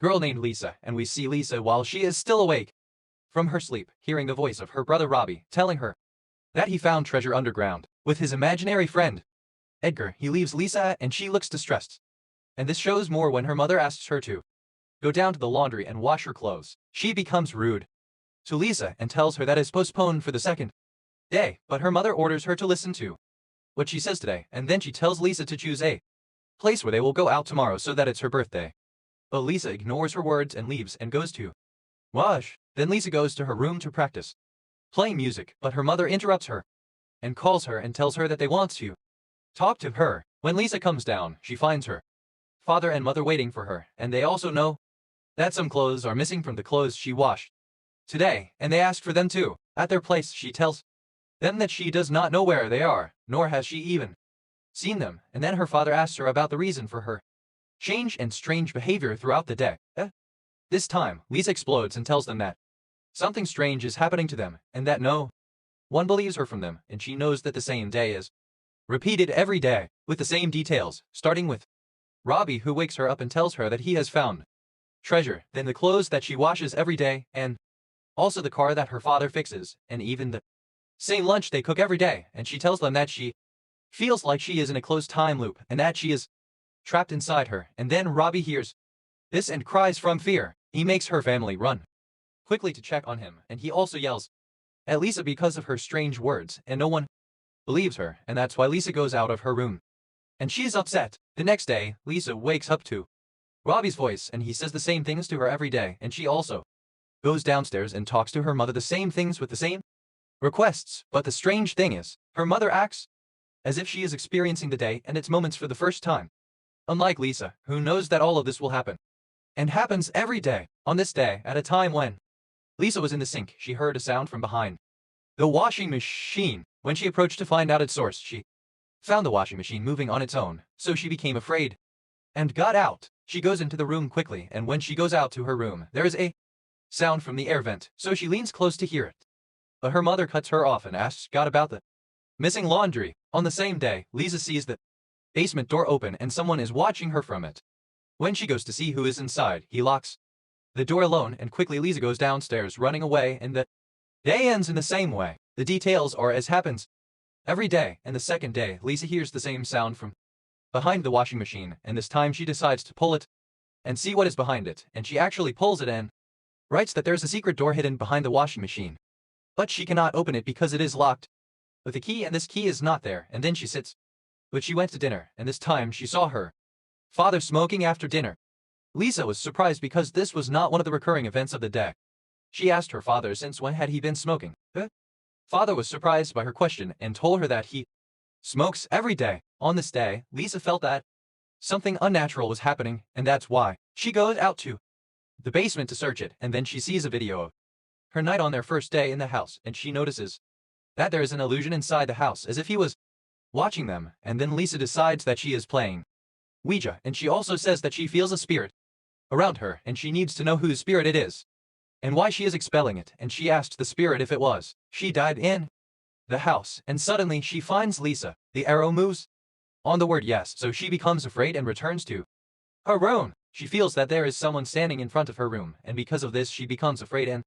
girl named Lisa, and we see Lisa while she is still awake from her sleep, hearing the voice of her brother Robbie telling her that he found treasure underground with his imaginary friend Edgar. He leaves Lisa and she looks distressed. And this shows more when her mother asks her to go down to the laundry and wash her clothes. She becomes rude to Lisa and tells her that is postponed for the second day, but her mother orders her to listen to what she says today, and then she tells Lisa to choose a place where they will go out tomorrow so that it's her birthday. But Lisa ignores her words and leaves and goes to wash. Then Lisa goes to her room to practice playing music, but her mother interrupts her and calls her and tells her that they want to talk to her. When Lisa comes down, she finds her father and mother waiting for her, and they also know that some clothes are missing from the clothes she washed today, and they ask for them too. At their place, she tells them that she does not know where they are, nor has she even seen them, and then her father asks her about the reason for her change and strange behavior throughout the day. This time, Lisa explodes and tells them that something strange is happening to them, and that no one believes her from them, and she knows that the same day is repeated every day, with the same details, starting with Robbie, who wakes her up and tells her that he has found treasure, then the clothes that she washes every day, and also the car that her father fixes, and even the same lunch they cook every day, and she tells them that she feels like she is in a closed time loop, and that she is trapped inside her, and then Robbie hears this and cries from fear. He makes her family run quickly to check on him, and he also yells at Lisa because of her strange words, and no one believes her, and that's why Lisa goes out of her room. And she's upset. The next day, Lisa wakes up to Robbie's voice, and he says the same things to her every day, and she also goes downstairs and talks to her mother the same things with the same requests. But the strange thing is, her mother acts as if she is experiencing the day and its moments for the first time. Unlike Lisa, who knows that all of this will happen and happens every day. On this day, at a time when Lisa was in the sink, she heard a sound from behind the washing machine. When she approached to find out its source, she found the washing machine moving on its own, so she became afraid and got out. She goes into the room quickly, and when she goes out to her room, there is a sound from the air vent, so she leans close to hear it. But her mother cuts her off and asks God about the missing laundry. On the same day, Lisa sees the basement door open and someone is watching her from it. When she goes to see who is inside, he locks the door alone, and quickly Lisa goes downstairs running away, and the day ends in the same way. The details are as happens every day, and the second day, Lisa hears the same sound from behind the washing machine, and this time she decides to pull it and see what is behind it, and she actually pulls it and writes that there's a secret door hidden behind the washing machine. But she cannot open it because it is locked with a key, and this key is not there, and then she sits. But she went to dinner, and this time she saw her father smoking after dinner. Lisa was surprised because this was not one of the recurring events of the day. She asked her father since when had he been smoking. Father was surprised by her question and told her that he smokes every day. On this day, Lisa felt that something unnatural was happening, and that's why she goes out to the basement to search it, and then she sees a video of her night on their first day in the house, and she notices that there is an illusion inside the house as if he was watching them, and then Lisa decides that she is playing Ouija, and she also says that she feels a spirit around her, and she needs to know whose spirit it is and why she is expelling it, and she asked the spirit if it was she died in the house, and suddenly she finds Lisa. The arrow moves on the word yes, so she becomes afraid and returns to her room. She feels that there is someone standing in front of her room, and because of this she becomes afraid and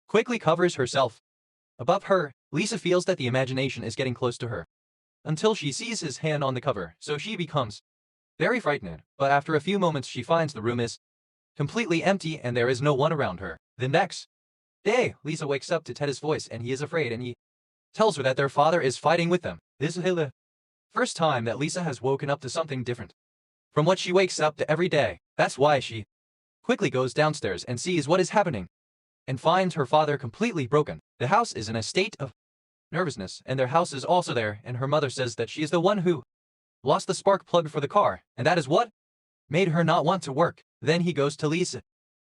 quickly covers herself. Above her, Lisa feels that the imagination is getting close to her until she sees his hand on the cover, so she becomes very frightened. But after a few moments she finds the room is completely empty and there is no one around her. The next day, Lisa wakes up to Ted's voice, and he is afraid, and he tells her that their father is fighting with them. This is the first time that Lisa has woken up to something different from what she wakes up to every day. That's why she quickly goes downstairs and sees what is happening and finds her father completely broken. The house is in a state of nervousness, and their house is also there, and her mother says that she is the one who lost the spark plug for the car, and that is what made her not want to work. Then he goes to Lisa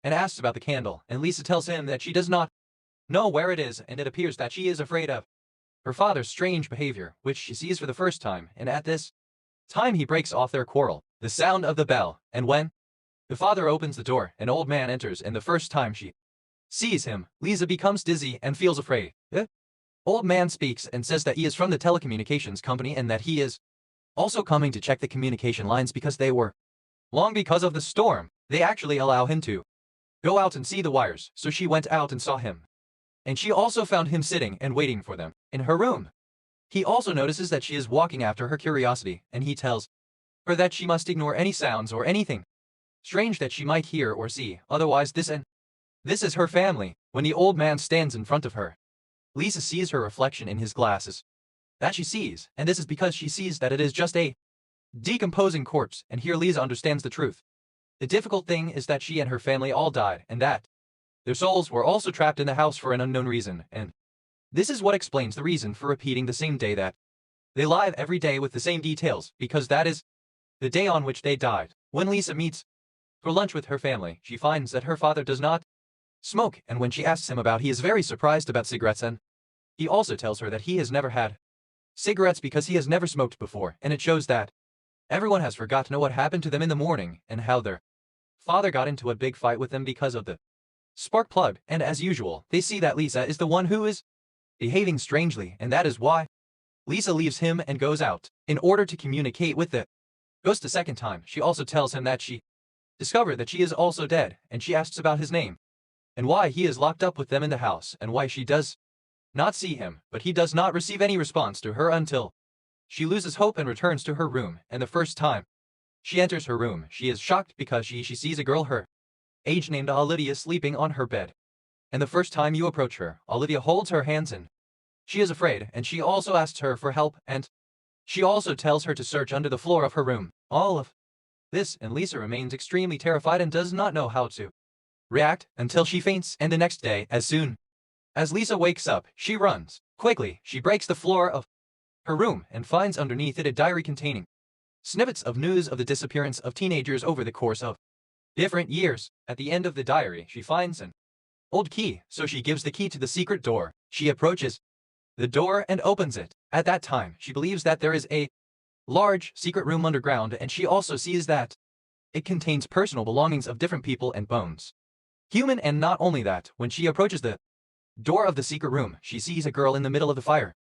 and asks about the candle, and Lisa tells him that she does not know where it is, and it appears that she is afraid of her father's strange behavior, which she sees for the first time, and at this time he breaks off their quarrel. The sound of the bell, and when the father opens the door, an old man enters, and the first time she sees him, Lisa becomes dizzy and feels afraid. The old man speaks and says that he is from the telecommunications company and that he is also coming to check the communication lines because they were long because of the storm. They actually allow him to go out and see the wires, so she went out and saw him. And she also found him sitting and waiting for them in her room. He also notices that she is walking after her curiosity, and he tells her that she must ignore any sounds or anything strange that she might hear or see, otherwise this is her family. When the old man stands in front of her, Lisa sees her reflection in his glasses. That she sees, and this is because she sees that it is just a decomposing corpse, and here Lisa understands the truth. The difficult thing is that she and her family all died, and that their souls were also trapped in the house for an unknown reason, and this is what explains the reason for repeating the same day that they live every day with the same details, because that is the day on which they died. When Lisa meets for lunch with her family, she finds that her father does not smoke, and when she asks him about, he is very surprised about cigarettes, and he also tells her that he has never had cigarettes because he has never smoked before, and it shows that everyone has forgotten what happened to them in the morning and how their father got into a big fight with them because of the spark plug, and as usual, they see that Lisa is the one who is behaving strangely, and that is why Lisa leaves him and goes out in order to communicate with the ghost a second time. She also tells him that she discovered that she is also dead, and she asks about his name and why he is locked up with them in the house, and why she does not see him, but he does not receive any response to her until she loses hope and returns to her room, and the first time she enters her room, she is shocked because she sees a girl her age named Olivia sleeping on her bed. And the first time you approach her, Olivia holds her hands and she is afraid, and she also asks her for help, and she also tells her to search under the floor of her room. All of this, and Lisa remains extremely terrified and does not know how to react until she faints, and the next day, as soon as Lisa wakes up, she runs quickly. She breaks the floor of her room and finds underneath it a diary containing snippets of news of the disappearance of teenagers over the course of different years. At the end of the diary, she finds an old key, so she gives the key to the secret door. She approaches the door and opens it. At that time, she believes that there is a large secret room underground, and she also sees that it contains personal belongings of different people and bones. Human, and not only that, when she approaches the door of the secret room, she sees a girl in the middle of the fire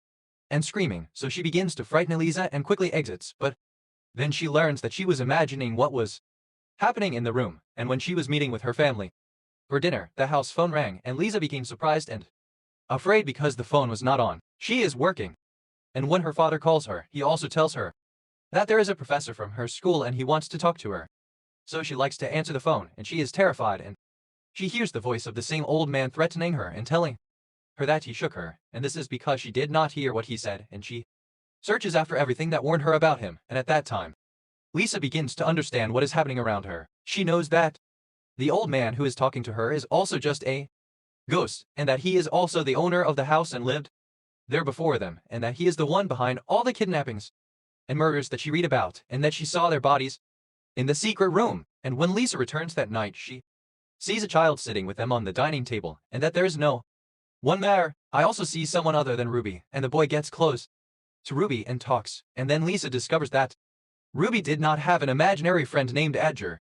and screaming, so she begins to frighten Lisa and quickly exits, but then she learns that she was imagining what was happening in the room, and when she was meeting with her family for dinner, the house phone rang, and Lisa became surprised and afraid because the phone was not on. She is working, and when her father calls her, he also tells her that there is a professor from her school and he wants to talk to her. So she likes to answer the phone, and she is terrified, and she hears the voice of the same old man threatening her and telling her that he shook her, and this is because she did not hear what he said, and she searches after everything that warned her about him, and at that time, Lisa begins to understand what is happening around her. She knows that the old man who is talking to her is also just a ghost, and that he is also the owner of the house and lived there before them, and that he is the one behind all the kidnappings and murders that she read about, and that she saw their bodies in the secret room. And when Lisa returns that night, she sees a child sitting with them on the dining table, and that there is no one there. I also see someone other than Ruby, and the boy gets close to Ruby and talks, and then Lisa discovers that Ruby did not have an imaginary friend named Adger,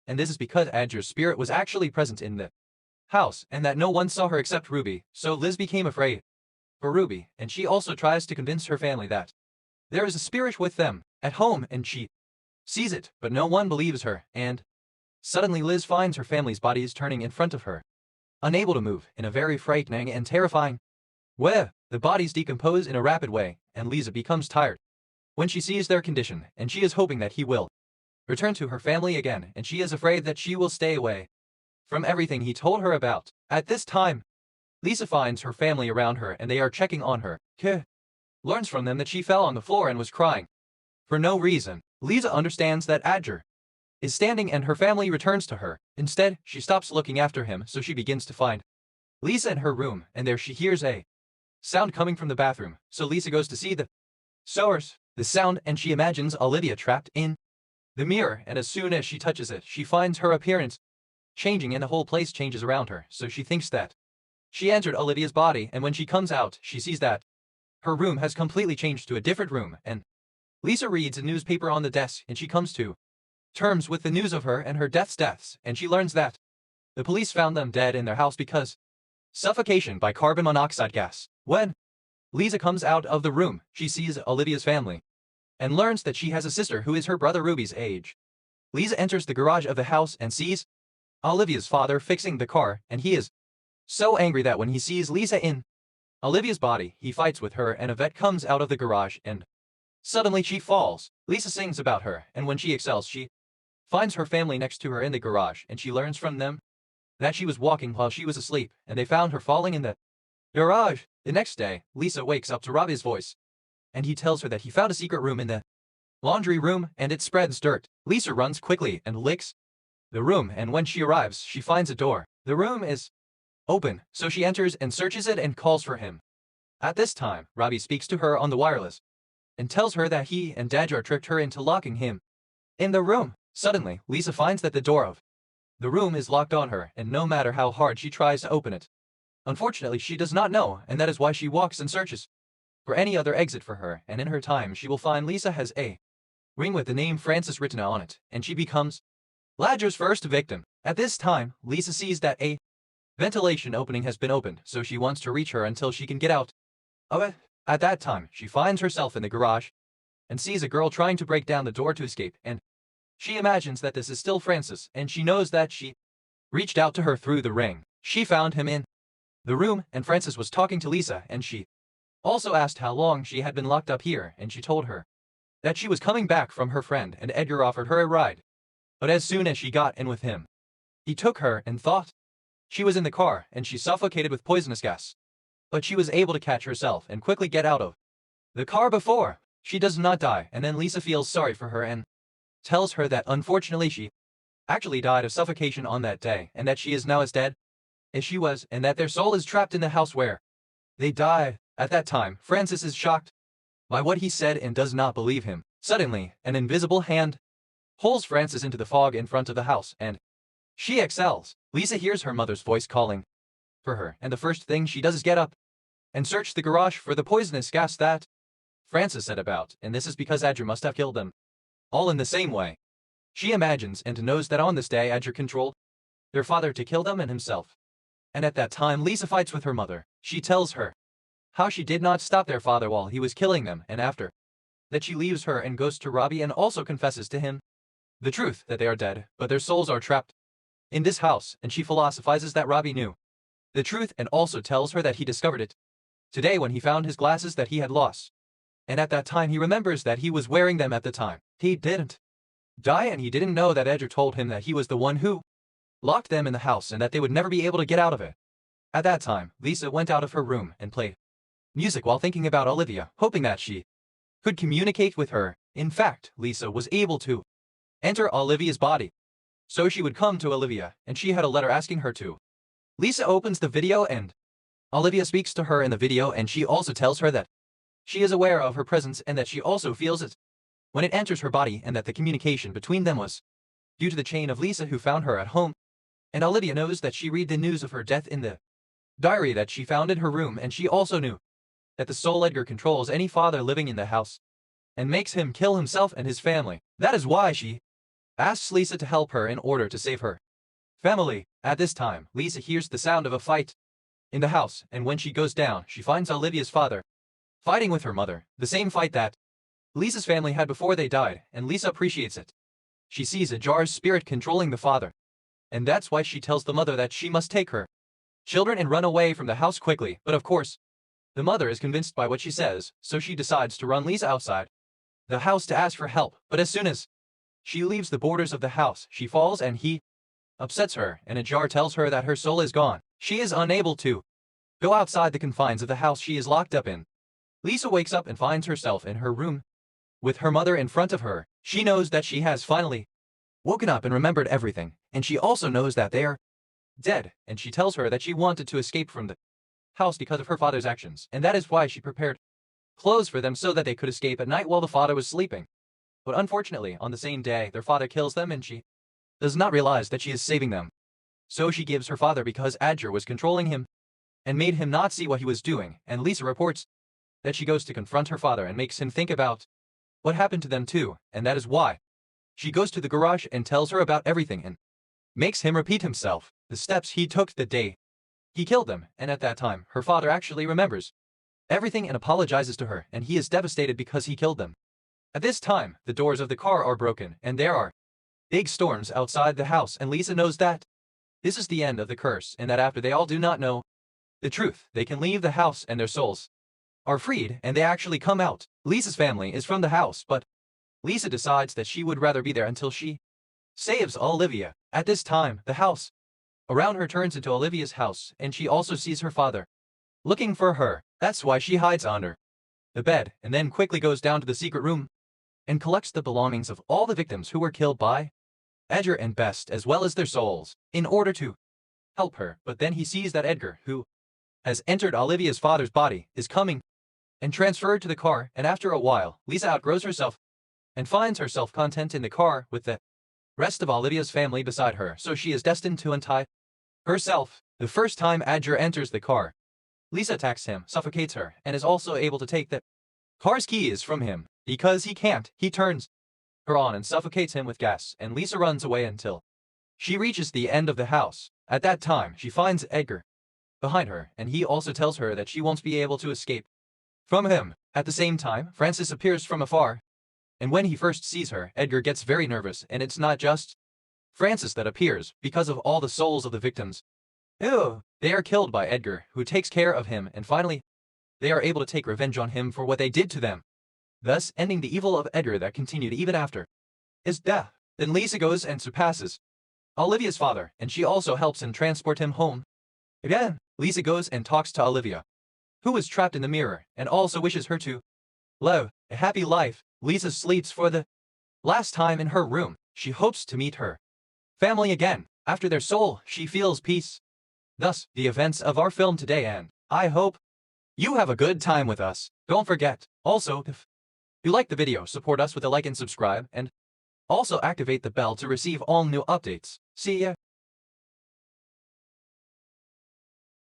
and this is because Adger's spirit was actually present in the house, and that no one saw her except Ruby, so Liz became afraid for Ruby, and she also tries to convince her family that there is a spirit with them at home, and she sees it, but no one believes her, and suddenly Liz finds her family's bodies turning in front of her, unable to move, in a very frightening and terrifying way. The bodies decompose in a rapid way, and Lisa becomes tired when she sees their condition, and she is hoping that he will return to her family again, and she is afraid that she will stay away from everything he told her about. At this time, Lisa finds her family around her, and they are checking on her. Learns from them that she fell on the floor and was crying for no reason. Lisa understands that Adger is standing, and her family returns to her. Instead, she stops looking after him, so she begins to find Lisa in her room, and there she hears a sound coming from the bathroom, so Lisa goes to see the source, the sound, and she imagines Olivia trapped in the mirror, and as soon as she touches it, she finds her appearance changing and the whole place changes around her, so she thinks that she entered Olivia's body, and when she comes out, she sees that her room has completely changed to a different room, and Lisa reads a newspaper on the desk, and she comes to terms with the news of her and her deaths, and she learns that the police found them dead in their house because suffocation by carbon monoxide gas. When Lisa comes out of the room, she sees Olivia's family and learns that she has a sister who is her brother Ruby's age. Lisa enters the garage of the house and sees Olivia's father fixing the car, and he is so angry that when he sees Lisa in Olivia's body, he fights with her and a vet comes out of the garage and suddenly she falls. Lisa sings about her, and when she excels, she finds her family next to her in the garage, and she learns from them that she was walking while she was asleep, and they found her falling in the garage. The next day, Lisa wakes up to Robbie's voice, and he tells her that he found a secret room in the laundry room, and it spreads dirt. Lisa runs quickly and licks the room, and when she arrives, she finds a door. The room is open, so she enters and searches it and calls for him. At this time, Robbie speaks to her on the wireless and tells her that he and Dadjar tricked her into locking him in the room. Suddenly, Lisa finds that the door of the room is locked on her, and no matter how hard she tries to open it, unfortunately she does not know, and that is why she walks and searches for any other exit for her, and in her time she will find Lisa has a ring with the name Francis written on it, and she becomes Ladger's first victim. At this time, Lisa sees that a ventilation opening has been opened, so she wants to reach her until she can get out of it. At that time, she finds herself in the garage and sees a girl trying to break down the door to escape, and she imagines that this is still Francis, and she knows that she reached out to her through the ring. She found him in the room, and Francis was talking to Lisa, and she also asked how long she had been locked up here, and she told her that she was coming back from her friend, and Edgar offered her a ride. But as soon as she got in with him, he took her and thought she was in the car, and she suffocated with poisonous gas. But she was able to catch herself and quickly get out of the car before she does not die, and then Lisa feels sorry for her and tells her that unfortunately she actually died of suffocation on that day, and that she is now as dead as she was, and that their soul is trapped in the house where they died. At that time, Francis is shocked by what he said and does not believe him. Suddenly, an invisible hand pulls Francis into the fog in front of the house, and she excels. Lisa hears her mother's voice calling for her, and the first thing she does is get up and search the garage for the poisonous gas that Francis said about, and this is because Adger must have killed them all in the same way. She imagines and knows that on this day Adger controlled their father to kill them and himself. And at that time, Lisa fights with her mother. She tells her how she did not stop their father while he was killing them, and after that she leaves her and goes to Robbie and also confesses to him the truth that they are dead, but their souls are trapped in this house, and she philosophizes that Robbie knew the truth and also tells her that he discovered it today when he found his glasses that he had lost. And at that time he remembers that he was wearing them at the time. He didn't die, and he didn't know that Edgar told him that he was the one who locked them in the house and that they would never be able to get out of it. At that time, Lisa went out of her room and played music while thinking about Olivia, hoping that she could communicate with her. In fact, Lisa was able to enter Olivia's body, so she would come to Olivia, and she had a letter asking her to. Lisa opens the video and Olivia speaks to her in the video, and she also tells her that she is aware of her presence and that she also feels it when it enters her body, and that the communication between them was due to the chain of Lisa who found her at home. And Olivia knows that she read the news of her death in the diary that she found in her room, and she also knew that the soul Edgar controls any father living in the house and makes him kill himself and his family. That is why she asks Lisa to help her in order to save her family. At this time, Lisa hears the sound of a fight in the house, and when she goes down, she finds Olivia's father fighting with her mother, the same fight that Lisa's family had before they died, and Lisa appreciates it. She sees Ajar's spirit controlling the father, and that's why she tells the mother that she must take her children and run away from the house quickly. But of course, the mother is convinced by what she says, so she decides to run Lisa outside the house to ask for help. But as soon as she leaves the borders of the house, she falls, and he upsets her, and Ajar tells her that her soul is gone. She is unable to go outside the confines of the house she is locked up in. Lisa wakes up and finds herself in her room with her mother in front of her. She knows that she has finally woken up and remembered everything, and she also knows that they are dead, and she tells her that she wanted to escape from the house because of her father's actions, and that is why she prepared clothes for them so that they could escape at night while the father was sleeping. But unfortunately, on the same day, their father kills them, and she does not realize that she is saving them. So she gives her father because Adger was controlling him and made him not see what he was doing, and Lisa reports that she goes to confront her father and makes him think about what happened to them too, and that is why she goes to the garage and tells her about everything and makes him repeat himself the steps he took the day he killed them. And at that time, her father actually remembers everything and apologizes to her, and he is devastated because he killed them. At this time, the doors of the car are broken, and there are big storms outside the house, and Lisa knows that this is the end of the curse, and that after they all do not know the truth, they can leave the house and their souls are freed, and they actually come out. Lisa's family is from the house, but Lisa decides that she would rather be there until she saves Olivia. At this time, the house around her turns into Olivia's house, and she also sees her father looking for her. That's why she hides under the bed, and then quickly goes down to the secret room and collects the belongings of all the victims who were killed by Edgar and Best, as well as their souls, in order to help her. But then he sees that Edgar, who has entered Olivia's father's body, is coming and transferred to the car, and after a while, Lisa outgrows herself and finds herself content in the car with the rest of Olivia's family beside her, so she is destined to untie herself. The first time Edgar enters the car, Lisa attacks him, suffocates her, and is also able to take the car's keys from him. Because he can't, he turns her on and suffocates him with gas, and Lisa runs away until she reaches the end of the house. At that time, she finds Edgar behind her, and he also tells her that she won't be able to escape from him. At the same time, Francis appears from afar, and when he first sees her, Edgar gets very nervous, and it's not just Francis that appears, because of all the souls of the victims. They are killed by Edgar, who takes care of him, and finally, they are able to take revenge on him for what they did to them, thus ending the evil of Edgar that continued even after his death. Then Lisa goes and surpasses Olivia's father, and she also helps him transport him home. Again, Lisa goes and talks to Olivia, who is trapped in the mirror, and also wishes her to live a happy life. Lisa sleeps for the last time in her room. She hopes to meet her family again. After their soul, she feels peace. Thus, the events of our film today end. I hope you have a good time with us. Don't forget, also, if you like the video, support us with a like and subscribe, and also activate the bell to receive all new updates. See ya!